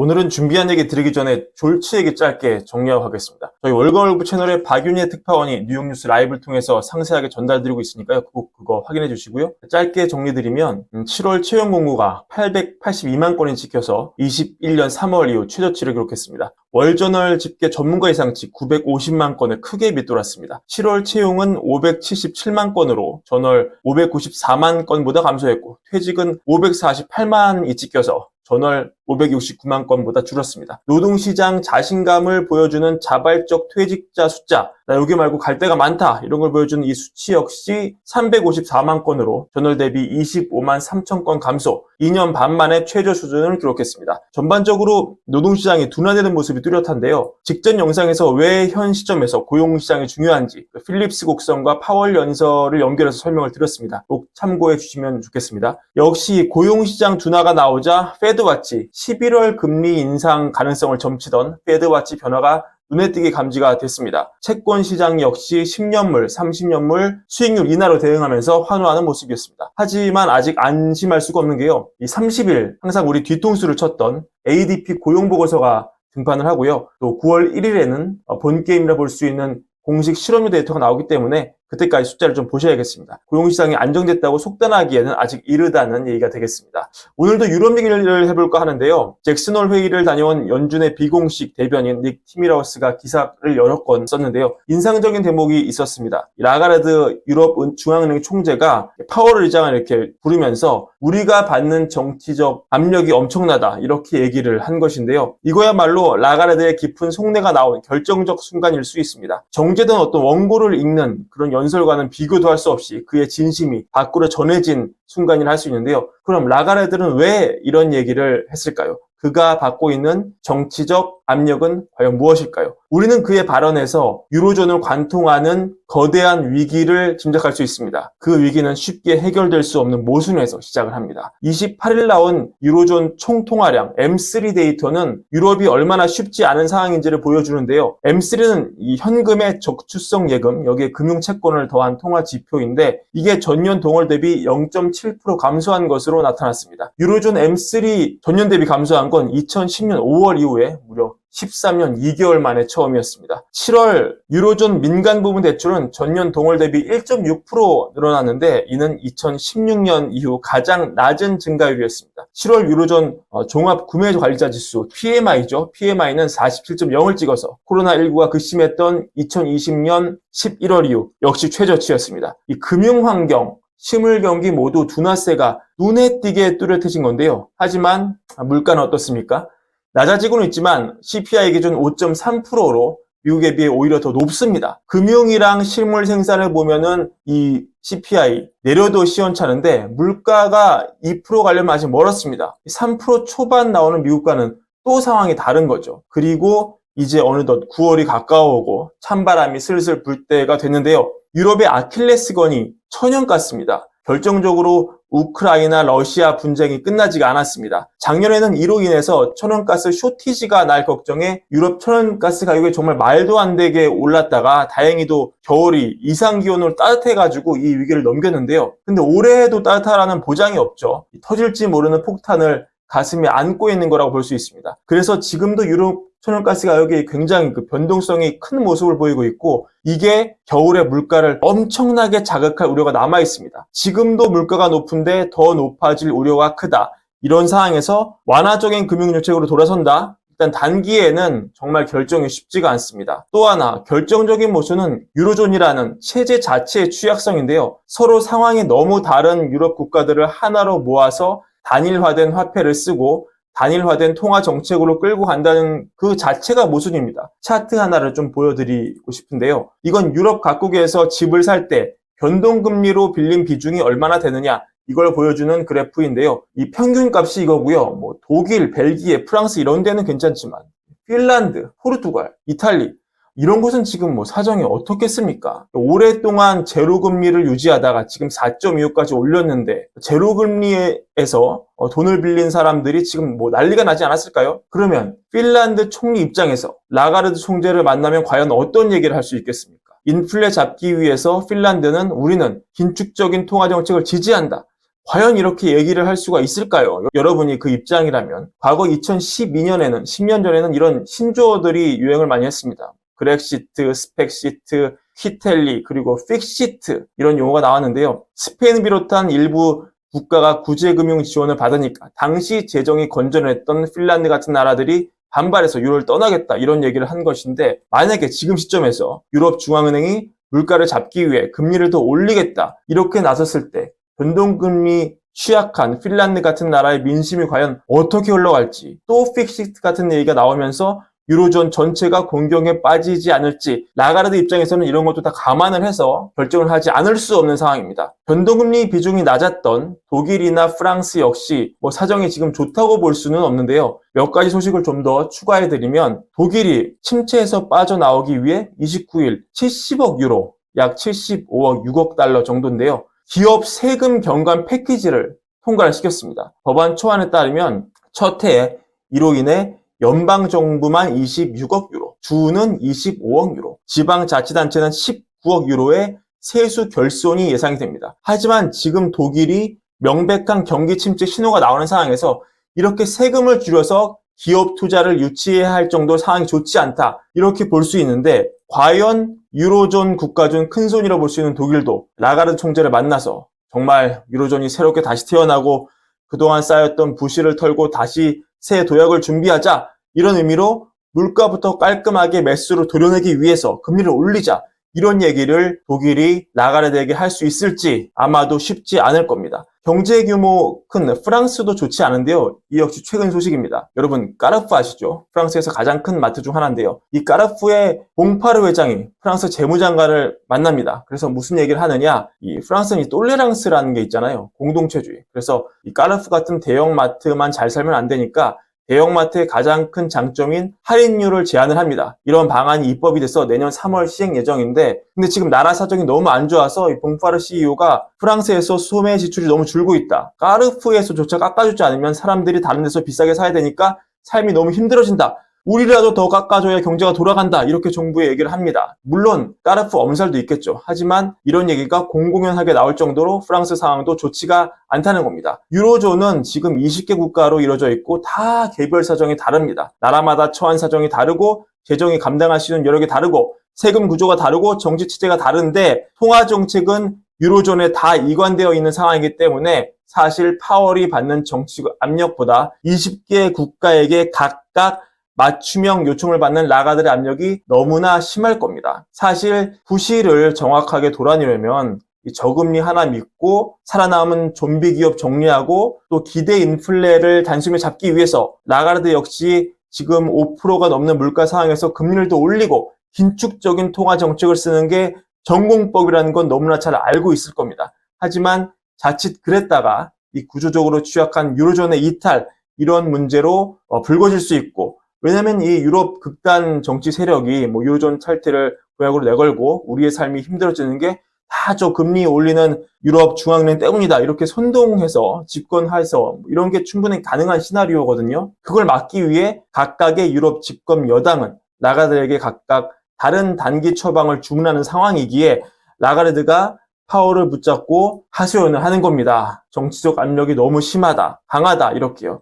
오늘은 준비한 얘기 드리기 전에 졸치 얘기 짧게 정리하고 가겠습니다. 저희 월간월급 채널의 박윤희의 특파원이 뉴욕 뉴스 라이브를 통해서 상세하게 전달드리고 있으니까요. 꼭 그거 확인해 주시고요. 짧게 정리드리면 7월 채용 공고가 882만 건이 찍혀서 21년 3월 이후 최저치를 기록했습니다. 월저널 집계 전문가 이상치 950만 건을 크게 밑돌았습니다. 7월 채용은 577만 건으로 전월 594만 건보다 감소했고 퇴직은 548만이 찍혀서 전월 569만 건보다 줄었습니다. 노동시장 자신감을 보여주는 자발적 퇴직자 숫자, 나 여기 말고 갈 데가 많다 이런 걸 보여주는 이 수치 역시 354만 건으로 전월 대비 25만 3천 건 감소, 2년 반 만에 최저 수준을 기록했습니다. 전반적으로 노동시장이 둔화되는 모습이 뚜렷한데요. 직전 영상에서 왜 현 시점에서 고용시장이 중요한지 필립스 곡선과 파월 연설을 연결해서 설명을 드렸습니다. 꼭 참고해 주시면 좋겠습니다. 역시 고용시장 둔화가 나오자 페드와치 11월 금리 인상 가능성을 점치던 페드와치 변화가 눈에 띄게 감지가 됐습니다. 채권 시장 역시 10년물, 30년물 수익률 인하로 대응하면서 환호하는 모습이었습니다. 하지만 아직 안심할 수가 없는 게요. 이 30일 항상 우리 뒤통수를 쳤던 ADP 고용보고서가 등판을 하고요. 또 9월 1일에는 본게임이라 볼 수 있는 공식 실업률 데이터가 나오기 때문에 그때까지 숫자를 좀 보셔야겠습니다. 고용시장이 안정됐다고 속단하기에는 아직 이르다는 얘기가 되겠습니다. 오늘도 유럽 얘기를 해볼까 하는데요. 잭슨홀 회의를 다녀온 연준의 비공식 대변인 닉 티미라우스가 기사를 여러 건 썼는데요. 인상적인 대목이 있었습니다. 라가르드 유럽 중앙은행 총재가 파월 의장을 이렇게 부르면서 우리가 받는 정치적 압력이 엄청나다 이렇게 얘기를 한 것인데요. 이거야말로 라가르드의 깊은 속내가 나온 결정적 순간일 수 있습니다. 정제된 어떤 원고를 읽는 그런 연설과는 비교도 할 수 없이 그의 진심이 밖으로 전해진 순간이라 할 수 있는데요. 그럼 라가르드는 왜 이런 얘기를 했을까요? 그가 받고 있는 정치적 압력은 과연 무엇일까요? 우리는 그의 발언에서 유로존을 관통하는 거대한 위기를 짐작할 수 있습니다. 그 위기는 쉽게 해결될 수 없는 모순에서 시작을 합니다. 28일 나온 유로존 총통화량 M3 데이터는 유럽이 얼마나 쉽지 않은 상황인지를 보여주는데요. M3는 이 현금의 적출성 예금, 여기에 금융채권을 더한 통화 지표인데 이게 전년 동월 대비 0.7% 감소한 것으로 나타났습니다. 유로존 M3 전년 대비 감소한 건 2010년 5월 이후에 무려 13년 2개월 만에 처음이었습니다. 7월 유로존 민간 부분 대출은 전년 동월 대비 1.6% 늘어났는데 이는 2016년 이후 가장 낮은 증가율이었습니다. 7월 유로존 종합 구매 관리자 지수 PMI죠. PMI는 47.0을 찍어서 코로나19가 극심했던 2020년 11월 이후 역시 최저치였습니다. 이 금융환경 실물 경기 모두 둔화세가 눈에 띄게 뚜렷해진 건데요. 하지만 물가는 어떻습니까? 낮아지고는 있지만 CPI 기준 5.3%로 미국에 비해 오히려 더 높습니다. 금융이랑 실물 생산을 보면은 이 CPI 내려도 시원찮은데 물가가 2% 가려면 아직 멀었습니다. 3% 초반 나오는 미국과는 또 상황이 다른 거죠. 그리고 이제 어느덧 9월이 가까워오고 찬바람이 슬슬 불 때가 됐는데요. 유럽의 아킬레스건이 천연가스입니다. 결정적으로 우크라이나 러시아 분쟁이 끝나지가 않았습니다. 작년에는 이로 인해서 천연가스 쇼티지가 날 걱정에 유럽 천연가스 가격이 정말 말도 안 되게 올랐다가 다행히도 겨울이 이상기온으로 따뜻해가지고 이 위기를 넘겼는데요. 근데 올해에도 따뜻하라는 보장이 없죠. 터질지 모르는 폭탄을 가슴에 안고 있는 거라고 볼 수 있습니다. 그래서 지금도 유럽 천연가스 가격이 굉장히 변동성이 큰 모습을 보이고 있고 이게 겨울의 물가를 엄청나게 자극할 우려가 남아 있습니다. 지금도 물가가 높은데 더 높아질 우려가 크다. 이런 상황에서 완화적인 금융정책으로 돌아선다. 일단 단기에는 정말 결정이 쉽지가 않습니다. 또 하나 결정적인 모순은 유로존이라는 체제 자체의 취약성인데요. 서로 상황이 너무 다른 유럽 국가들을 하나로 모아서 단일화된 화폐를 쓰고 단일화된 통화 정책으로 끌고 간다는 그 자체가 모순입니다. 차트 하나를 좀 보여드리고 싶은데요. 이건 유럽 각국에서 집을 살 때 변동금리로 빌린 비중이 얼마나 되느냐 이걸 보여주는 그래프인데요. 이 평균값이 이거고요. 독일, 벨기에, 프랑스 이런 데는 괜찮지만 핀란드, 포르투갈, 이탈리 이런 곳은 지금 사정이 어떻겠습니까? 오랫동안 제로금리를 유지하다가 지금 4.25까지 올렸는데 제로금리에서 돈을 빌린 사람들이 지금 난리가 나지 않았을까요? 그러면 핀란드 총리 입장에서 라가르드 총재를 만나면 과연 어떤 얘기를 할 수 있겠습니까? 인플레 잡기 위해서 핀란드는 우리는 긴축적인 통화정책을 지지한다. 과연 이렇게 얘기를 할 수가 있을까요? 여러분이 그 입장이라면. 과거 2012년에는, 10년 전에는 이런 신조어들이 유행을 많이 했습니다. 그렉시트, 스펙시트, 퀴텔리, 그리고 픽시트 이런 용어가 나왔는데요. 스페인을 비롯한 일부 국가가 구제금융 지원을 받으니까 당시 재정이 건전했던 핀란드 같은 나라들이 반발해서 유로를 떠나겠다 이런 얘기를 한 것인데, 만약에 지금 시점에서 유럽 중앙은행이 물가를 잡기 위해 금리를 더 올리겠다 이렇게 나섰을 때 변동금리 취약한 핀란드 같은 나라의 민심이 과연 어떻게 흘러갈지, 또 픽시트 같은 얘기가 나오면서 유로존 전체가 공경에 빠지지 않을지, 라가르드 입장에서는 이런 것도 다 감안을 해서 결정을 하지 않을 수 없는 상황입니다. 변동금리 비중이 낮았던 독일이나 프랑스 역시 사정이 지금 좋다고 볼 수는 없는데요. 몇 가지 소식을 좀 더 추가해드리면, 독일이 침체에서 빠져나오기 위해 29일 70억 유로, 약 75억 6억 달러 정도인데요. 기업 세금 경감 패키지를 통과를 시켰습니다. 법안 초안에 따르면 첫 해에 이로 인해 연방정부만 26억 유로, 주는 25억 유로, 지방자치단체는 19억 유로의 세수 결손이 예상이 됩니다. 하지만 지금 독일이 명백한 경기 침체 신호가 나오는 상황에서 이렇게 세금을 줄여서 기업 투자를 유치해야 할 정도 상황이 좋지 않다, 이렇게 볼 수 있는데, 과연 유로존 국가 중 큰손이라 볼 수 있는 독일도 라가르드 총재를 만나서 정말 유로존이 새롭게 다시 태어나고 그동안 쌓였던 부실을 털고 다시 새 도약을 준비하자, 이런 의미로 물가부터 깔끔하게 매수로 도려내기 위해서 금리를 올리자, 이런 얘기를 독일이 라가르드에게 할 수 있을지 아마도 쉽지 않을 겁니다. 경제 규모 큰 프랑스도 좋지 않은데요. 이 역시 최근 소식입니다. 여러분, 까르푸 아시죠? 프랑스에서 가장 큰 마트 중 하나인데요. 이 까르푸의 봉파르 회장이 프랑스 재무장관을 만납니다. 그래서 무슨 얘기를 하느냐, 이 프랑스는 이 똘레랑스라는 게 있잖아요. 공동체주의. 그래서 이 까르푸 같은 대형 마트만 잘 살면 안 되니까 대형마트의 가장 큰 장점인 할인율을 제한을 합니다. 이런 방안이 입법이 돼서 내년 3월 시행 예정인데, 근데 지금 나라 사정이 너무 안 좋아서 이 봉파르 CEO가 프랑스에서 소매 지출이 너무 줄고 있다, 까르푸에서조차 깎아주지 않으면 사람들이 다른 데서 비싸게 사야 되니까 삶이 너무 힘들어진다, 우리라도 더 깎아줘야 경제가 돌아간다, 이렇게 정부에 얘기를 합니다. 물론 까르푸 엄살도 있겠죠. 하지만 이런 얘기가 공공연하게 나올 정도로 프랑스 상황도 좋지가 않다는 겁니다. 유로존은 지금 20개 국가로 이루어져 있고 다 개별 사정이 다릅니다. 나라마다 처한 사정이 다르고 재정이 감당할 수 있는 여력이 다르고 세금 구조가 다르고 정치 체제가 다른데, 통화 정책은 유로존에 다 이관되어 있는 상황이기 때문에 사실 파월이 받는 정치 압력보다 20개 국가에게 각각 맞춤형 요청을 받는 라가르드의 압력이 너무나 심할 겁니다. 사실 부실을 정확하게 돌아내려면 이 저금리 하나 믿고 살아남은 좀비 기업 정리하고 또 기대 인플레를 단숨에 잡기 위해서 라가르드 역시 지금 5%가 넘는 물가 상황에서 금리를 더 올리고 긴축적인 통화 정책을 쓰는 게 전공법이라는 건 너무나 잘 알고 있을 겁니다. 하지만 자칫 그랬다가 이 구조적으로 취약한 유로존의 이탈, 이런 문제로 불거질 수 있고, 왜냐면 이 유럽 극단 정치 세력이 유로존 탈퇴를 도약으로 내걸고 우리의 삶이 힘들어지는 게 다 저 금리 올리는 유럽 중앙은행 때문이다, 이렇게 선동해서 집권해서 이런 게 충분히 가능한 시나리오거든요. 그걸 막기 위해 각각의 유럽 집권 여당은 라가르드에게 각각 다른 단기 처방을 주문하는 상황이기에 라가르드가 파월을 붙잡고 하소연을 하는 겁니다. 정치적 압력이 너무 심하다, 강하다, 이렇게요.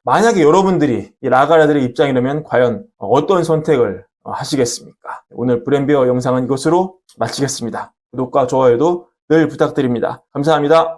만약에 여러분들이 이 라가르드의 입장이라면 과연 어떤 선택을 하시겠습니까? 오늘 브랜비어 영상은 이것으로 마치겠습니다. 구독과 좋아요도 늘 부탁드립니다. 감사합니다.